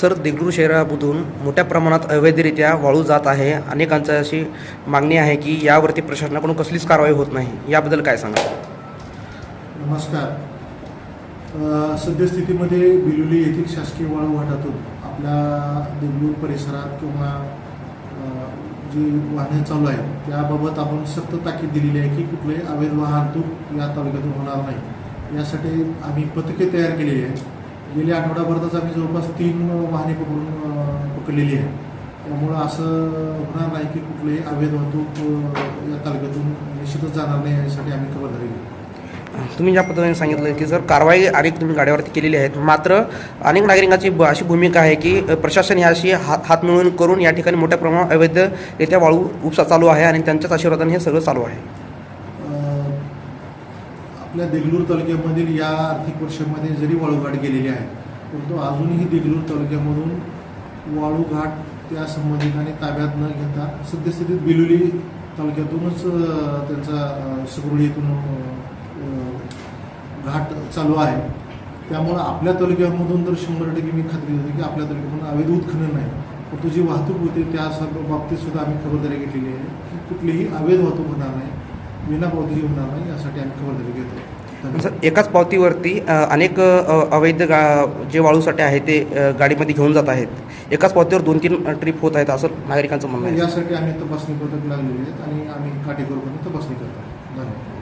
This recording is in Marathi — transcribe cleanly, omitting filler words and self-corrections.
सर, देगलूर शहरामधून मोठ्या प्रमाणात अवैधरित्या वाळू जात आहे. अनेकांची अशी मागणी आहे की यावरती प्रशासनाकडून कसलीच कारवाई होत नाही. याबद्दल काय सांगा? नमस्कार. सद्यस्थितीमध्ये बिलोली येथील शासकीय वाळू घाटातून आपल्या देगलूर परिसरात किंवा जी वाहने चालू आहेत त्याबाबत आपण सक्त ताकीद दिलेली आहे की कुठले अवैध वाहतूक या तालुक्यातून होणार नाही. यासाठी आम्ही पथके तयार केलेली आहेत. गेल्या आठवड्याभरातच आम्ही जवळपास 3 वाहने पकडलेली आहे. त्यामुळं असं होणार नाही की कुठलेही अवैध वाहतूक या तालुक्यातून निश्चितच जाणार नाही. यासाठी आम्ही खबरदारी घेऊ. तुम्ही ज्या पद्धतीने सांगितलं की सर, कारवाई अनेक तुम्ही गाड्यावरती केलेली आहेत, मात्र अनेक नागरिकांची अशी भूमिका आहे की प्रशासन याशी हात मिळवून करून या ठिकाणी मोठ्या प्रमाणात अवैधरित्या वाळू उपसा चालू आहे आणि त्यांच्याच आशीर्वादाने हे सगळं चालू आहे. आपल्या देगलूर तालुक्यामधील या आर्थिक वर्षामध्ये जरी वाळूघाट गेलेले आहेत, परंतु अजूनही देगलूर तालुक्यामधून वाळूघाट त्या संबंधितांनी ताब्यात न घेता सद्यस्थितीत बिलोली तालुक्यातूनच त्यांचा सुरळीतून घाट चालू आहे. त्यामुळं आपल्या तालुक्यामधून तर 100% मी खात्री देतो की आपल्या तालुक्यामधून अवैध उत्खनन नाही, परंतु जी वाहतूक होते त्या सर्व बाबतीत सुद्धा आम्ही खबरदारी घेतलेली आहे की कुठलीही अवैध वाहतूक होणार नाही, विना पावतीची होणार नाही. यासाठी आम्ही खबरदारी घेतो. सर, एकाच पावतीवरती अनेक अवैध जे वाळूसाठी आहे ते गाडीमध्ये घेऊन जात आहेत. एकाच पावतीवर 2-3 ट्रिप होत आहेत असं नागरिकांचं म्हणणं आहे. यासाठी आम्ही तपासणी पथक लागलेली आहेत आणि आम्ही काटेकोरपणे तपासणी करतो. धन्यवाद.